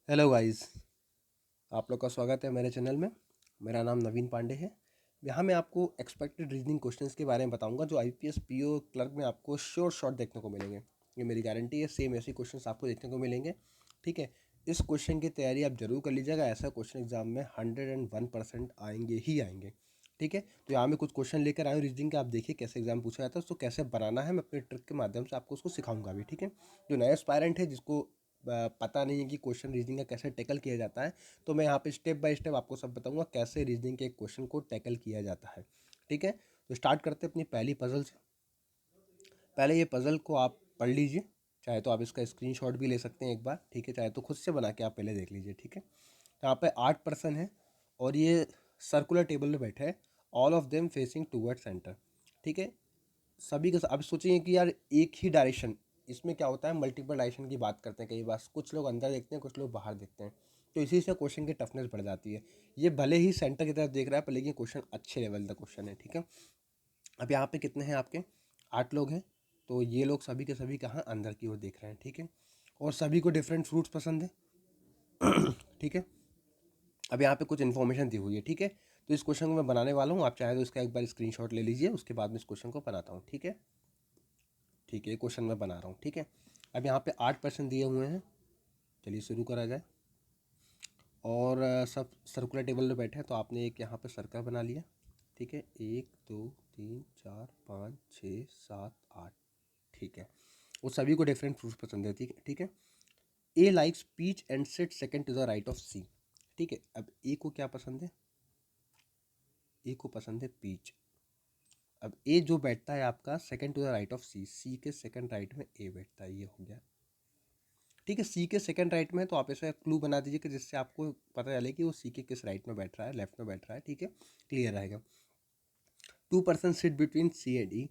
Hello guys, आप लोग का स्वागत है मेरे चैनल में। मेरा नाम नवीन पांडे है। यहाँ मैं आपको एक्सपेक्टेड रीजनिंग क्वेश्चंस के बारे में बताऊंगा जो आईपीएस पीओ क्लर्क में आपको श्योर शॉट देखने को मिलेंगे। ये मेरी गारंटी है, सेम ऐसे क्वेश्चंस आपको देखने को मिलेंगे। ठीक है, इस क्वेश्चन की तैयारी आप जरूर कर लीजिएगा। ऐसा क्वेश्चन एग्जाम में 101% आएंगे ही आएंगे। ठीक है, तो यहाँ मैं कुछ क्वेश्चन लेकर आया हूँ रीजनिंग का। आप देखिए कैसे एग्जाम पूछा जाता है, उसको कैसे बनाना है मैं अपने ट्रिक के माध्यम से आपको उसको सिखाऊंगा भी। ठीक है, जो नया एस्पायरेंट है जिसको पता नहीं है कि क्वेश्चन रीजनिंग का कैसे टैकल किया जाता है, तो मैं यहाँ पे स्टेप बाय स्टेप आपको सब बताऊंगा कैसे रीजनिंग के क्वेश्चन को टैकल किया जाता है। ठीक है, तो स्टार्ट करते हैं अपनी पहली पजल से। पहले ये पजल को आप पढ़ लीजिए, चाहे तो आप इसका स्क्रीनशॉट भी ले सकते हैं एक बार। ठीक है, चाहे तो खुद से बना के आप पहले देख लीजिए। ठीक है, यहाँ पे 8 पर्सन है और ये सर्कुलर टेबल में बैठे हैं, all of them facing toward centre. ठीक है, सभी का अब सोचिए कि यार एक ही डायरेक्शन, इसमें क्या होता है मल्टीपल डायरेक्शन की बात करते हैं कई बार, कुछ लोग अंदर देखते हैं कुछ लोग बाहर देखते हैं, तो इसी से क्वेश्चन की टफनेस बढ़ जाती है। ये भले ही सेंटर की तरफ देख रहा है पर लेकिन क्वेश्चन अच्छे लेवल का क्वेश्चन है। ठीक है, अब यहाँ पे कितने हैं आपके, 8 लोग हैं, तो ये लोग सभी के सभी कहाँ अंदर की ओर देख रहे हैं। ठीक है, और सभी को डिफरेंट फ्रूट्स पसंद है। ठीक है, अब यहाँ पे कुछ इन्फॉर्मेशन दी हुई है। ठीक है, तो इस क्वेश्चन को मैं बनाने वाला हूँ, आप चाहे तो इसका एक बार स्क्रीनशॉट ले लीजिए, उसके बाद में इस क्वेश्चन को बनाता हूँ। ठीक है, ठीक है, ये क्वेश्चन मैं बना रहा हूँ। ठीक है, अब यहाँ पे 8% दिए हुए हैं, चलिए शुरू करा जाए। और सब सर्कुलर टेबल में बैठे हैं, तो आपने एक यहाँ पे सर्कल बना लिया। ठीक है, 1 2 3 4 5 6 7 8। ठीक है, वो सभी को डिफरेंट फ्रूट्स पसंद है। ठीक है, ठीक है, A likes peach and sit second to the right of C. ठीक है, अब ए को क्या पसंद है, ए को पसंद है पीच। अब ए जो बैठता है आपका second to the right of C, C के सेकंड राइट में ए बैठता है, ये हो गया। ठीक है, सी के सेकंड राइट में, तो आप ऐसा क्लू बना दीजिए कि जिससे आपको पता चले कि वो सी के किस राइट में बैठ रहा है, लेफ्ट में बैठ रहा है। ठीक है, क्लियर रहेगा। 2 person sit between C and E,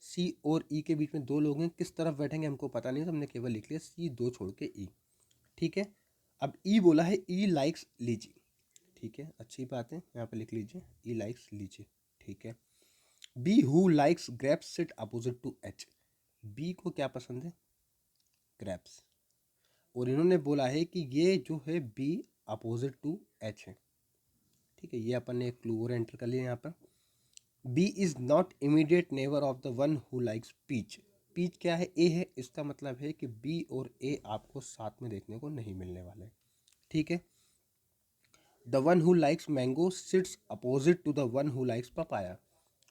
C और ई के बीच में 2 लोग हैं, किस तरफ बैठेंगे हमको पता नहीं, तो हमने केवल लिख लिया सी दो छोड़ के ई। ठीक है, अब ई बोला है ई लाइक्स लीची। ठीक है, अच्छी बात है, यहाँ पे लिख लीजिए ई लाइक्स लीची। ठीक है, B who likes grapes sit opposite to H. B को क्या पसंद है, ग्रेप्स, और इन्होंने बोला है कि ये जो है बी अपोजिट टू एच है। ठीक है, ये अपन ने एक क्लू और एंटर कर लिया यहाँ पर। B is not immediate neighbour of the one who likes peach. Peach क्या है, ए है, इसका मतलब है कि बी और ए आपको साथ में देखने को नहीं मिलने वाले। ठीक है, the one who likes mango sits opposite to the one who likes papaya.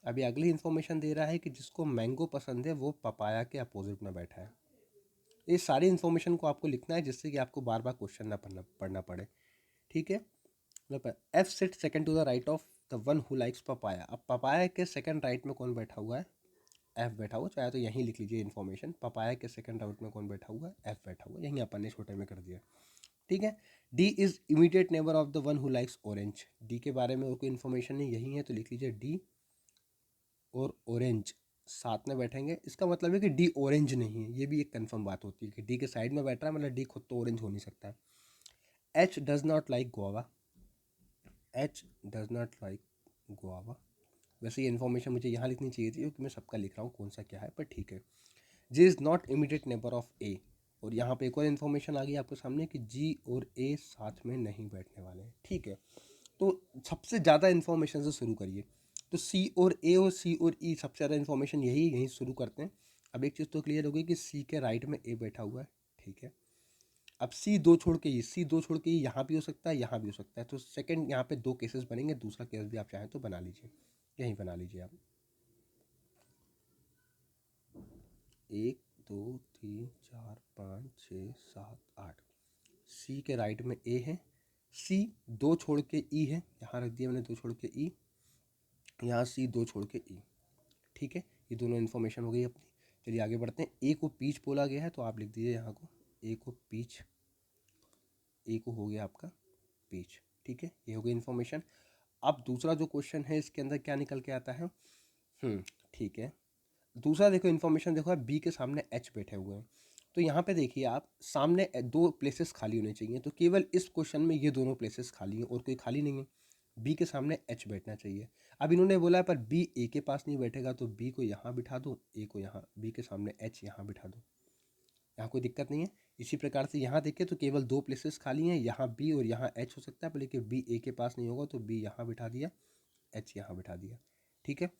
अभी अगली इन्फॉर्मेशन दे रहा है कि जिसको मैंगो पसंद है वो पपाया के अपोजिट में बैठा है। ये सारी इन्फॉर्मेशन को आपको लिखना है जिससे कि आपको बार बार क्वेश्चन ना पढ़ना पड़े। ठीक है, F sit second to the right of the one who likes papaya. अब पपाया के सेकंड राइट में कौन बैठा हुआ है, एफ बैठा हुआ, चाहे तो यहीं लिख लीजिए इन्फॉर्मेशन, पपाया के सेकंड राइट में कौन बैठा हुआ है, एफ बैठा हुआ, यहीं अपन ने छोटे में कर दिया। ठीक है, D is immediate neighbour of the one who likes orange. D के बारे में और कोई इन्फॉर्मेशन नहीं, यही है, तो लिख लीजिए डी और ऑरेंज साथ में बैठेंगे। इसका मतलब है कि डी ऑरेंज नहीं है, ये भी एक कंफर्म बात होती है कि डी के साइड में बैठ रहा है, मतलब डी खुद तो ऑरेंज हो नहीं सकता है। H does not like Goa, H does not like Goa. वैसे ये इन्फॉर्मेशन मुझे यहाँ लिखनी चाहिए थी क्योंकि मैं सबका लिख रहा हूँ कौन सा क्या है, पर ठीक है। G is not immediate neighbour of A, और यहाँ पे एक और इन्फॉर्मेशन आ गई आपके सामने कि जी और ए साथ में नहीं बैठने वाले हैं। ठीक है, तो सबसे ज़्यादा इन्फॉर्मेशन से शुरू करिए, तो सी और सी और ई सबसे ज़्यादा इन्फॉर्मेशन यहीं शुरू करते हैं। अब एक चीज़ तो क्लियर हो गई कि सी के राइट में ए बैठा हुआ है। ठीक है, अब सी दो छोड़ के ई, सी दो छोड़ के ई यहाँ भी हो सकता है यहाँ भी हो सकता है, तो सेकंड यहाँ पे 2 केसेस बनेंगे, दूसरा केस भी आप चाहें तो बना लीजिए, यहीं बना लीजिए आप। 1 2 3 4 5 6 7 8, सी के राइट में ए है, सी दो छोड़ के ई है, यहाँ रख दिया मैंने दो छोड़ के ई, यहाँ सी दो छोड़ के ई। ठीक है, ये दोनों इन्फॉर्मेशन हो गई अपनी। चलिए आगे बढ़ते हैं। ए को पीच बोला गया है, तो आप लिख दीजिए यहाँ को ए को पीच, ए को हो गया आपका पीच। ठीक है, ये हो गई इन्फॉर्मेशन। अब दूसरा जो क्वेश्चन है इसके अंदर क्या निकल के आता है, ठीक है, दूसरा देखो इन्फॉर्मेशन देखो, बी के सामने एच बैठे हुए हैं, तो यहाँ पे देखिए आप सामने 2 प्लेसेस खाली होने चाहिए, तो केवल इस क्वेश्चन में ये दोनों प्लेसेस खाली हैं और कोई खाली नहीं है, बी के सामने एच बैठना चाहिए। अब इन्होंने बोला है पर बी ए के पास नहीं बैठेगा, तो बी को यहाँ बिठा दो, ए को यहाँ, बी के सामने एच यहाँ बिठा दो। यहाँ कोई दिक्कत नहीं है। इसी प्रकार से यहाँ देखें तो केवल दो प्लेसेस खाली हैं, यहाँ बी और यहाँ एच हो सकता है, पर लेकिन बी ए के पास नहीं होगा तो बी यहाँ बिठा दिया, एच यहाँ बिठा दिया। ठीक है,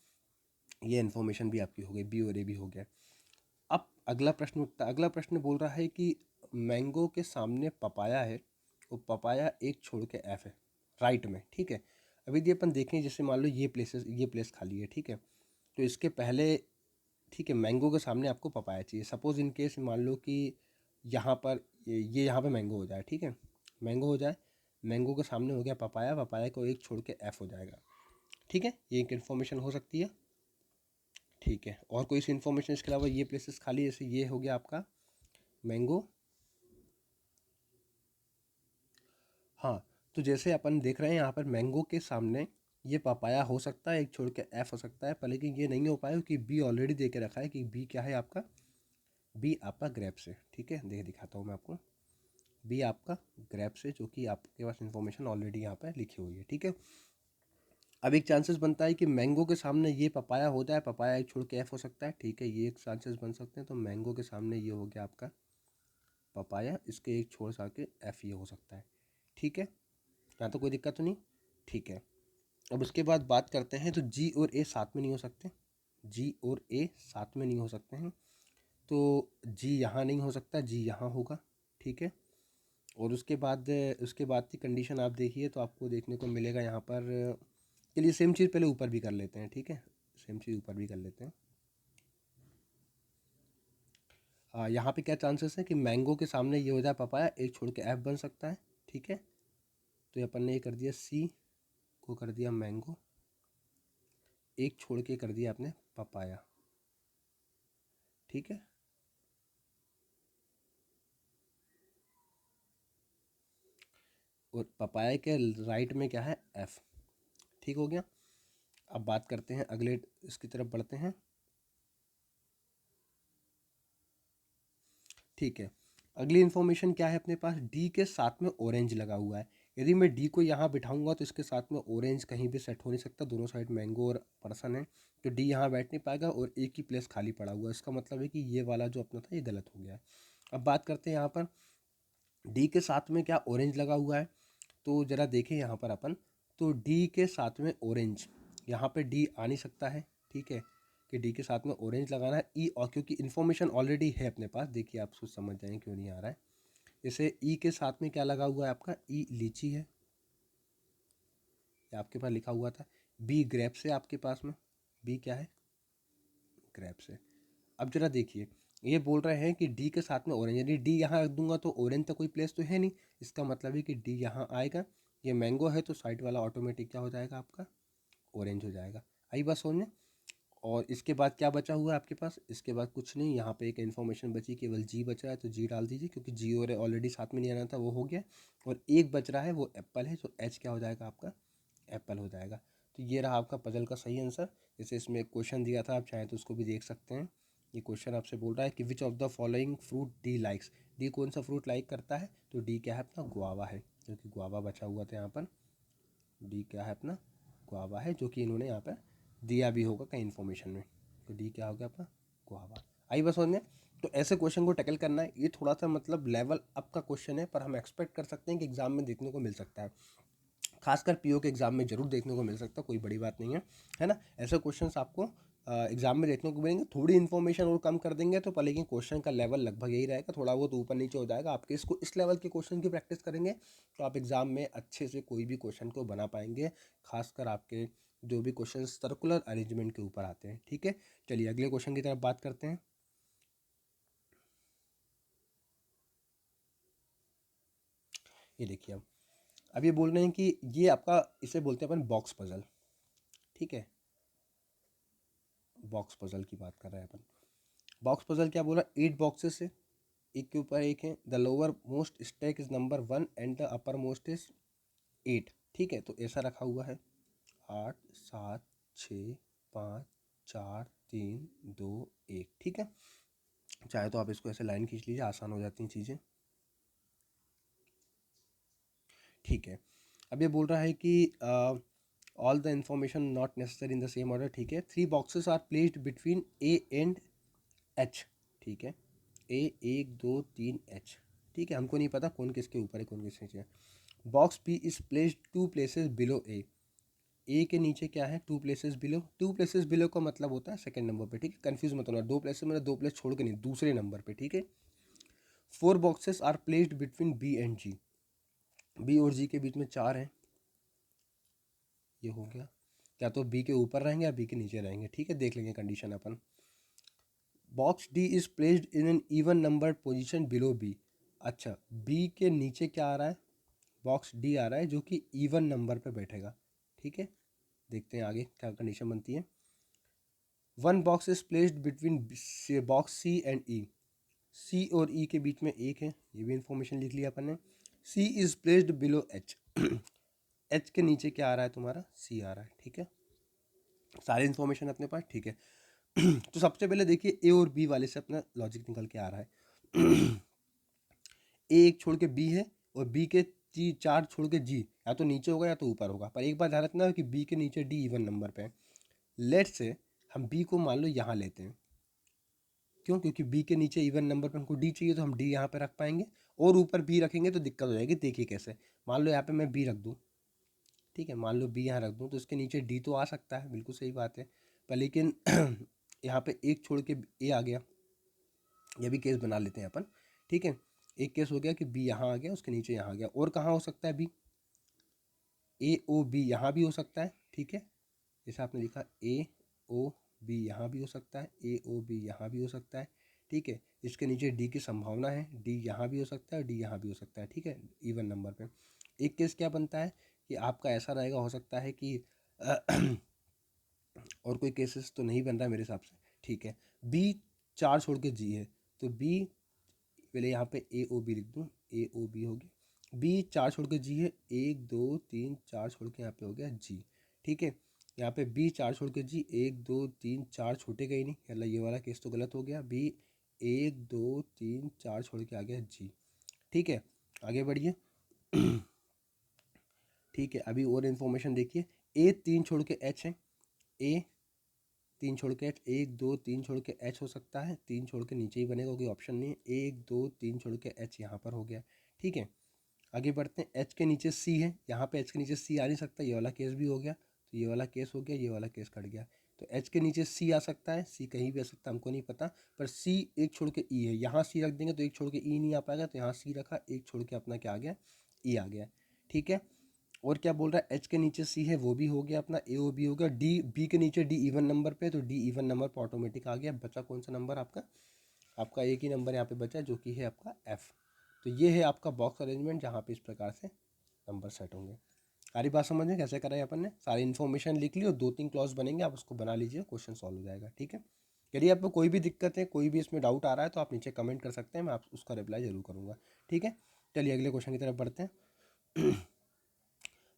ये इन्फॉर्मेशन भी आपकी हो गई, बी और ए भी हो गया। अब अगला प्रश्न उठता है। अगला प्रश्न बोल रहा है कि मैंगो के सामने पपाया है, वो पपाया एक छोड़ के एफ है राइट में। ठीक है, अभी ये अपन देखें, जैसे मान लो ये प्लेस खाली है। ठीक है, तो इसके पहले, ठीक है, मैंगो के सामने आपको पपाया चाहिए। सपोज इन केस मान लो कि यहाँ पर ये यहाँ पे मैंगो हो जाए। ठीक है, मैंगो हो जाए, मैंगो के सामने हो गया पपाया, पपाया को एक छोड़ के एफ हो जाएगा। ठीक है, ये एक इन्फॉर्मेशन हो सकती है। ठीक है, और कोई सी इन्फॉर्मेशन इसके अलावा, ये प्लेसेस खाली, जैसे ये हो गया आपका मैंगो। हाँ, तो जैसे अपन देख रहे हैं यहाँ पर मैंगो के सामने ये पपाया हो सकता है, एक छोड़ के एफ हो सकता है, पर लेकिन ये नहीं हो पाया क्योंकि बी ऑलरेडी दे के रखा है कि बी क्या है आपका, बी आपका ग्रेप्स है। ठीक है, दिखाता हूँ मैं आपको, बी आपका ग्रेप्स है, जो कि आपके पास इन्फॉर्मेशन ऑलरेडी यहाँ पर लिखी हुई है। ठीक है, अब एक चांसेस बनता है कि मैंगो के सामने ये पपाया हो जाए, पपाया एक छोड़ के एफ हो सकता है। ठीक है, ये एक चांसेस बन सकते हैं। तो मैंगो के सामने ये हो गया आपका पपाया, इसके एक छोड़ सा के एफ ये हो सकता है। ठीक है, यहाँ तो कोई दिक्कत तो नहीं। ठीक है, अब उसके बाद बात करते हैं, तो जी और ए साथ में नहीं हो सकते, जी और ए साथ में नहीं हो सकते हैं। तो जी यहाँ नहीं हो सकता, जी यहाँ होगा। ठीक है, और उसके बाद की कंडीशन आप देखिए तो आपको देखने को मिलेगा यहाँ पर, चलिए सेम चीज़ पहले ऊपर भी कर लेते हैं। ठीक है, सेम चीज़ ऊपर भी कर लेते हैं। यहाँ पे क्या चांसेस है कि मैंगो के सामने ये हो जाए पपाया, एक छोड़ के एफ बन सकता है। ठीक है, तो ये अपन ने ये कर दिया, सी को कर दिया मैंगो, एक छोड़ के कर दिया आपने पपाया। ठीक है, और पपाया के राइट में क्या है, एफ। ठीक हो गया। अब बात करते हैं अगले, इसकी तरफ बढ़ते हैं। ठीक है, अगली इन्फॉर्मेशन क्या है अपने पास, डी के साथ में ऑरेंज लगा हुआ है। यदि मैं डी को यहाँ बिठाऊंगा तो इसके साथ में ऑरेंज कहीं भी सेट हो नहीं सकता, दोनों साइड मैंगो और पर्सन है, तो डी यहाँ बैठ नहीं पाएगा और एक ही प्लेस खाली पड़ा हुआ है। इसका मतलब है कि ये वाला जो अपना था ये गलत हो गया है। अब बात करते हैं यहाँ पर डी के साथ में क्या ऑरेंज लगा हुआ है, तो ज़रा देखें यहाँ पर अपन, तो डी के साथ में ऑरेंज, यहाँ पे डी आ नहीं सकता है। ठीक है, कि डी के साथ में ऑरेंज लगाना है। ई, और क्योंकि इन्फॉर्मेशन ऑलरेडी है अपने पास, देखिए आप सोच समझ जाएंगे क्यों नहीं आ रहा है। जैसे ई के साथ में क्या लगा हुआ है आपका, ई लीची है, ये आपके पास लिखा हुआ था। बी ग्रेप्स है आपके पास में, बी क्या है, ग्रेप्स है। अब जरा देखिए, ये बोल रहे हैं कि डी के साथ में ऑरेंज, यदि डी यहाँ रख दूंगा तो ऑरेंज तो कोई प्लेस तो है नहीं, इसका मतलब है कि डी यहाँ आएगा। ये मैंगो है तो साइड वाला ऑटोमेटिक क्या हो जाएगा आपका, ऑरेंज हो जाएगा। आई बात समझ में। और इसके बाद क्या बचा हुआ है आपके पास, इसके बाद कुछ नहीं, यहाँ पे एक इन्फॉर्मेशन बची, केवल जी बचा है, तो जी डाल दीजिए क्योंकि जी और ऑलरेडी साथ में नहीं आना था, वो हो गया। और एक बच रहा है वो एप्पल है, तो एच क्या हो जाएगा आपका, एप्पल हो जाएगा। तो ये रहा आपका पजल का सही आंसर। जैसे इसमें एक क्वेश्चन दिया था, आप चाहें तो उसको भी देख सकते हैं। ये क्वेश्चन आपसे बोल रहा है कि which of the following fruit D likes, D कौन सा फ्रूट लाइक करता है, तो डी क्या है अपना, गुआवा है, क्योंकि गुआवा बचा हुआ था यहाँ पर। डी क्या है अपना, गुआवा है, जो कि इन्होंने यहाँ पर दिया भी होगा कहीं इन्फॉर्मेशन में। तो डी क्या हो गया अपना, गुआवा। आई बस समझ में। तो ऐसे क्वेश्चन को टैकल करना है, ये थोड़ा सा मतलब लेवल अप का क्वेश्चन है, पर हम एक्सपेक्ट कर सकते हैं कि एग्जाम में देखने को मिल सकता है, खासकर पीओ के एग्जाम में जरूर देखने को मिल सकता है, कोई बड़ी बात नहीं है ना। ऐसे क्वेश्चंस आपको एग्जाम में देखने को मिलेंगे। थोड़ी इन्फॉर्मेशन और कम कर देंगे तो, पर लेकिन क्वेश्चन का लेवल लगभग यही रहेगा, थोड़ा बहुत ऊपर नीचे हो जाएगा। आपके इसको इस लेवल के क्वेश्चन की प्रैक्टिस करेंगे तो आप एग्जाम में अच्छे से कोई भी क्वेश्चन को बना पाएंगे, खासकर आपके जो भी क्वेश्चन सर्कुलर अरेंजमेंट के ऊपर आते हैं। ठीक है, चलिए अगले क्वेश्चन की तरफ बात करते हैं। ये देखिए, अब ये बोल रहे हैं कि ये आपका, इसे बोलते हैं अपन बॉक्स पजल। ठीक है, बॉक्स पजल की बात कर रहे हैं अपन। बॉक्स पजल क्या बोला, 8 बॉक्सेस है, एक के ऊपर एक है। The lower most stack is number 1 and the upper most is 8। ठीक है, तो ऐसा रखा हुआ है, 8 7 6 5 4 3 2 1। ठीक है, चाहे तो आप इसको ऐसे लाइन खींच लीजिए, आसान हो जाती हैं चीज़ें। ठीक है, अब ये बोल रहा है कि all the information not necessary in the same order. ठीक है, 3 boxes are placed between A and H. ठीक है, ए 1 2 3 H, ठीक है, हमको नहीं पता कौन किसके ऊपर है कौन किसके नीचे है। Box P is placed 2 places below A के नीचे क्या है 2 places बिलो, 2 places बिलो का मतलब होता है सेकंड नंबर पे, ठीक है, कंफ्यूज मत होना, 2 places मतलब 2 प्लेस छोड़ के नहीं, दूसरे नंबर पे, ठीक है। 4 boxes are placed between B and G, B और जी के बीच में 4 हैं, ये हो गया, क्या तो बी के ऊपर रहेंगे या बी के नीचे रहेंगे, ठीक है, देख लेंगे कंडीशन अपन। Box D is placed in an even number position below B, अच्छा बी के नीचे क्या आ रहा है, बॉक्स डी आ रहा है जो कि इवन नंबर पे बैठेगा, ठीक है, देखते हैं आगे क्या कंडीशन बनती है। 1 box is placed between box C and E, C और ई के बीच में एक है, ये भी इंफॉर्मेशन लिख लिया अपन ने। C is placed below H, H के नीचे क्या आ रहा है तुम्हारा, सी आ रहा है, ठीक है, सारी इन्फॉर्मेशन अपने पास, ठीक है। तो सबसे पहले देखिए ए और बी वाले से अपना लॉजिक निकल के आ रहा है। ए एक छोड़ के बी है और बी के 4 छोड़ के जी, या तो नीचे होगा या तो ऊपर होगा, पर एक बात ध्यान रखना कि बी के नीचे डी इवन नंबर पे है। लेट से हम बी को मान लो यहाँ लेते हैं, क्यों, क्योंकि बी के नीचे इवन नंबर पे हमको डी चाहिए, तो हम डी यहाँ पे रख पाएंगे, और ऊपर बी रखेंगे तो दिक्कत हो जाएगी। देखिए कैसे, मान लो यहाँ पे मैं बी रख दूँ, ठीक है, मान लो बी यहाँ रख दूँ तो इसके नीचे डी तो आ सकता है, बिल्कुल सही बात है, पर लेकिन यहाँ पे एक छोड़ के ए आ गया, ये भी केस बना लेते हैं अपन, ठीक है। एक केस हो गया कि बी यहाँ आ गया, उसके नीचे यहाँ आ गया, और कहाँ हो सकता है बी, ए ओ बी यहाँ भी हो सकता है, ठीक है, जैसे आपने लिखा ए ओ बी यहाँ भी हो सकता है, ए ओ बी यहाँ भी हो सकता है, ठीक है। इसके नीचे डी की संभावना है, डी यहाँ भी हो सकता है, डी यहाँ भी हो सकता है, ठीक है, इवन नंबर पे। एक केस क्या बनता है कि आपका ऐसा रहेगा, हो सकता है कि और कोई केसेस तो नहीं बन रहा है मेरे हिसाब से, ठीक है। बी 4 छोड़ के जी है, तो बी पहले यहाँ पे ए ओ बी लिख दूँ, ए ओ बी हो गया, बी 4 छोड़ के जी है, 1 2 3 4 छोड़ के यहाँ पे हो गया जी, ठीक है। यहाँ पे बी 4 छोड़ के जी, 1 2 3 4 छूटेगा ही नहीं, मतलब ये वाला केस तो गलत हो गया, बी 1 2 3 4 छोड़ के आ गया जी, ठीक है, आगे बढ़िए। ठीक है, अभी और इन्फॉर्मेशन देखिए, ए 3 छोड़ के एच है, ए 3 छोड़ के एच, 1 2 3 छोड़ के एच हो सकता है, 3 छोड़ के नीचे ही बनेगा, कोई ऑप्शन नहीं है, 1 2 3 छोड़ के एच यहाँ पर हो गया, ठीक है। आगे बढ़ते हैं, एच के नीचे सी है, यहाँ पे एच के नीचे सी आ नहीं सकता, ये वाला केस भी हो गया, तो ये वाला केस हो गया, ये वाला केस कट गया, तो एच के नीचे सी आ सकता है, सी कहीं भी आ सकता है, हमको नहीं पता, पर सी एक छोड़ के ई है, यहाँ सी रख देंगे तो एक छोड़ के ई नहीं आ पाएगा, तो यहाँ सी रखा, एक छोड़ के अपना क्या आ गया, ई आ गया, ठीक है। और क्या बोल रहा है, एच के नीचे सी है, वो भी हो गया अपना, ए ओ बी हो गया, डी बी के नीचे डी इवन नंबर पे, तो डी इवन नंबर पर ऑटोमेटिक आ गया, बचा कौन सा नंबर आपका, आपका एक ही नंबर यहाँ पे बचा जो कि है आपका एफ। तो ये है आपका बॉक्स अरेंजमेंट, जहाँ पे इस प्रकार से नंबर सेट होंगे। सारी बात समझ में कैसे करा है अपन ने, सारी इन्फॉर्मेशन लिख ली और 2 3 क्लॉज बनेंगे, आप उसको बना लीजिए, क्वेश्चन सॉल्व हो जाएगा, ठीक है। यदि आपको कोई भी दिक्कत है, कोई भी इसमें डाउट आ रहा है, तो आप नीचे कमेंट कर सकते हैं, मैं आप उसका रिप्लाई जरूर करूँगा, ठीक है। चलिए अगले क्वेश्चन की तरफ बढ़ते हैं।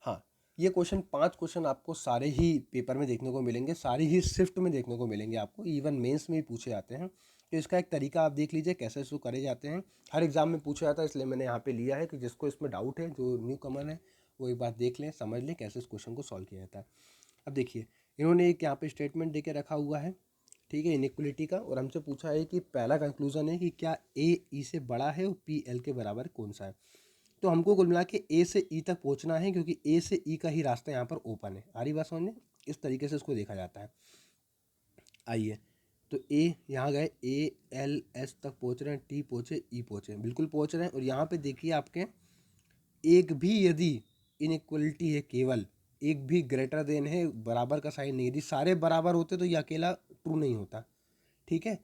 हाँ, ये क्वेश्चन 5 क्वेश्चन आपको सारे ही पेपर में देखने को मिलेंगे, सारी ही शिफ्ट में देखने को मिलेंगे आपको, इवन मेंस में भी पूछे जाते हैं, तो इसका एक तरीका आप देख लीजिए कैसे इसको करे जाते हैं, हर एग्जाम में पूछा जाता है, इसलिए मैंने यहाँ पे लिया है कि जिसको इसमें डाउट है, जो न्यू कमर है, वो एक बार देख लें, समझ लें कैसे इस क्वेश्चन को सॉल्व किया जाता है। अब देखिए, इन्होंने एक यहाँ पे स्टेटमेंट दे के रखा हुआ है, ठीक है, इनइक्वलिटी का, और हमसे पूछा है कि पहला कंक्लूजन है कि क्या ए ई से बड़ा है और पी एल के बराबर कौन सा है। तो हमको कुल मिला के ए से ई तक पहुंचना है, क्योंकि ए से ई का ही रास्ता यहाँ पर ओपन है, आ रही बात समझ में, इस तरीके से इसको देखा जाता है। आइए, तो ए यहाँ गए, ए एल एस तक पहुँच रहे हैं, टी पहुँचे, ई पहुँचे, बिल्कुल पहुँच रहे हैं, और यहाँ पे देखिए आपके एक भी यदि इनइक्वलिटी है, केवल एक भी ग्रेटर देन है, बराबर का साइन नहीं, यदि सारे बराबर होते तो ये अकेला ट्रू नहीं होता, ठीक है।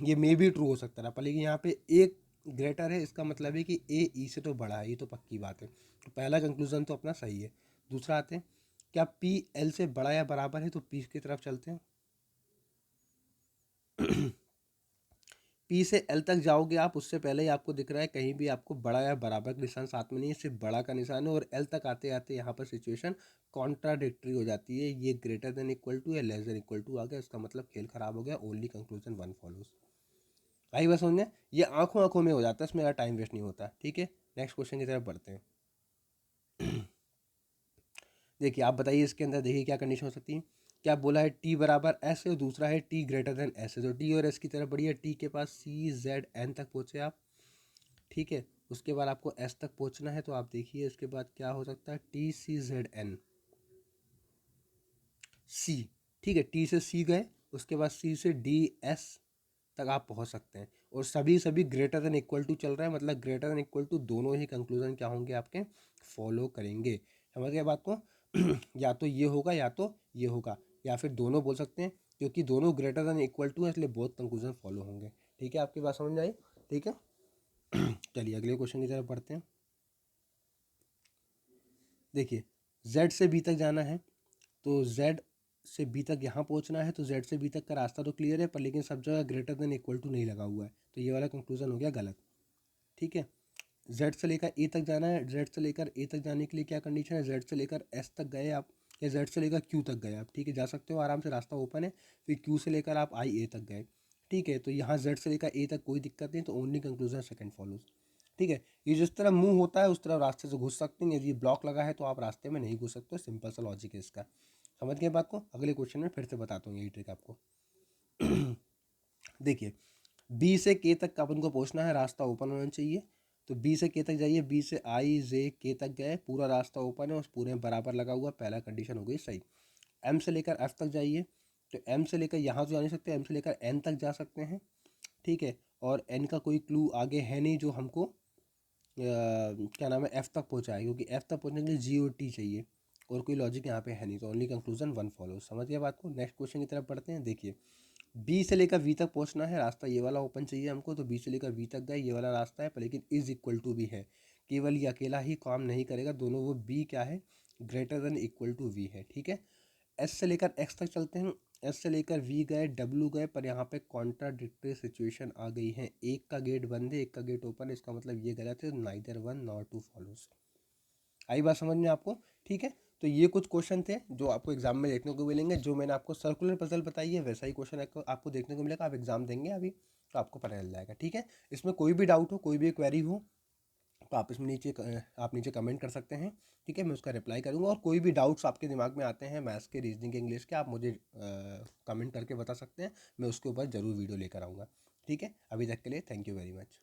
ये मे भी ट्रू हो सकता था, पर लेकिन यहाँ पे एक ग्रेटर है, इसका मतलब है कि ए ई से तो बड़ा है, ये तो पक्की बात है, तो पहला कंक्लूजन तो अपना सही है। दूसरा आते हैं, क्या पी एल से बड़ा या बराबर है, तो पी की तरफ चलते हैं। पी से एल तक जाओगे आप, उससे पहले ही आपको दिख रहा है कहीं भी आपको बड़ा या बराबर का निशान साथ में नहीं है, सिर्फ बड़ा का निशान है, और एल तक आते आते यहाँ पर सिचुएशन कॉन्ट्राडिक्टरी हो जाती है, ये ग्रेटर देन इक्वल टू या लेस देन इक्वल टू आ गया, इसका मतलब खेल खराब हो गया, ओनली कंक्लूजन 1 फॉलोज। आई बस समझे, ये आंखों आंखों में हो जाता है, इसमें मेरा टाइम वेस्ट नहीं होता, ठीक है। नेक्स्ट क्वेश्चन की तरफ बढ़ते हैं। देखिए आप बताइए, इसके अंदर देखिए क्या कंडीशन हो सकती है। क्या बोला है, टी बराबर एस है और दूसरा है टी ग्रेटर देन एस है। तो टी और एस की तरफ बढ़िए, टी के पास सी जेड एन तक पहुँचे आप, ठीक है। उसके बाद आपको एस तक पहुँचना है, तो आप देखिए उसके बाद क्या हो सकता है, T C Z N C, ठीक है। टी से सी गए, उसके बाद सी से डी एस तक आप पहुंच सकते हैं। और सभी सभी ग्रेटर देन इक्वल टू चल रहा है, मतलब ग्रेटर देन इक्वल टू दोनों ही कंक्लूजन क्या होंगे आपके, फॉलो करेंगे। समझ गए बात को? या तो ये होगा या तो ये होगा, या फिर दोनों बोल सकते हैं, क्योंकि दोनों ग्रेटर देन इक्वल टू है इसलिए बहुत कंक्लूजन फॉलो होंगे। ठीक है, आपकी बात समझ में आई? ठीक है। चलिए अगले क्वेश्चन की तरफ बढ़ते हैं। देखिए, जेड से बी तक जाना है, तो जेड से बी तक यहाँ पहुँचना है, तो जेड से बी तक का रास्ता तो क्लियर है, पर लेकिन सब जगह ग्रेटर देन इक्वल टू नहीं लगा हुआ है, तो ये वाला कंक्लूजन हो गया गलत। ठीक है। जेड से लेकर ए तक जाना है, जेड से लेकर ए तक जाने के लिए क्या कंडीशन है, जेड से लेकर एस तक गए आप, या जेड से लेकर क्यू तक गए आप, ठीक है, जा सकते हो आराम से, रास्ता ओपन है। फिर क्यू से लेकर आप आई ए तक गए, ठीक है, तो यहाँ जेड से लेकर ए तक कोई दिक्कत नहीं, तो ओनली कंक्लूजन सेकंड फॉलोज। ठीक है, ये जिस तरह मुंह होता है उस तरह रास्ते से घुस सकते हैं, यदि ब्लॉक लगा है तो आप रास्ते में नहीं घुस सकते, सिंपल सा लॉजिक है इसका। समझ गए बात को? अगले क्वेश्चन में फिर से बताता हूँ यही ट्रिक आपको। देखिए, बी से के तक अपन को पहुंचना है, रास्ता ओपन होना चाहिए, तो बी से के तक जाइए, बी से आई जे के तक गए, पूरा रास्ता ओपन है, उस पूरे में बराबर लगा हुआ, पहला कंडीशन हो गई सही। एम से लेकर एफ तक जाइए, तो एम से लेकर यहाँ तो जा नहीं सकते, एम से लेकर एन तक जा सकते हैं, ठीक है। और एन का कोई क्लू आगे है नहीं जो हमको क्या नाम है एफ तक पहुँचाए, क्योंकि एफ तक पहुँचने के लिए जी और टी चाहिए, और कोई लॉजिक यहाँ पे है नहीं, तो ओनली कंक्लूजन वन फॉलो। समझ गया बात को? नेक्स्ट क्वेश्चन की तरफ बढ़ते हैं। देखिए, बी से लेकर वी तक पहुंचना है, रास्ता ये वाला ओपन चाहिए हमको, तो बी से लेकर वी तक गए, ये वाला रास्ता है, पर लेकिन इज इक्वल टू भी है, केवल ये अकेला ही काम नहीं करेगा, दोनों वो बी क्या है, greater than equal to V है, ठीक है। एस से लेकर एक्स तक चलते हैं, एस से लेकर वी गए, डब्ल्यू गए, पर यहाँ पे कॉन्ट्राडिक्टरी सिचुएशन आ गई है, एक का गेट बंद है, एक का गेट ओपन है, इसका मतलब ये गलत है, neither one nor two follows. आई बात समझ में आपको? ठीक है, तो ये कुछ क्वेश्चन थे जो आपको एग्जाम में देखने को मिलेंगे, जो मैंने आपको सर्कुलर पजल बताई है वैसा ही क्वेश्चन आपको देखने को मिलेगा, आप एग्जाम देंगे अभी तो आपको पता चल जाएगा। ठीक है, इसमें कोई भी डाउट हो, कोई भी क्वेरी हो, तो आप इसमें आप नीचे कमेंट कर सकते हैं, ठीक है, मैं उसका रिप्लाई करूँगा। और कोई भी डाउट्स आपके दिमाग में आते हैं मैथ्स के, रीजनिंग के, इंग्लिश के, आप मुझे कमेंट करके बता सकते हैं, मैं उसके ऊपर ज़रूर वीडियो लेकर आऊँगा। ठीक है, अभी तक के लिए थैंक यू वेरी मच।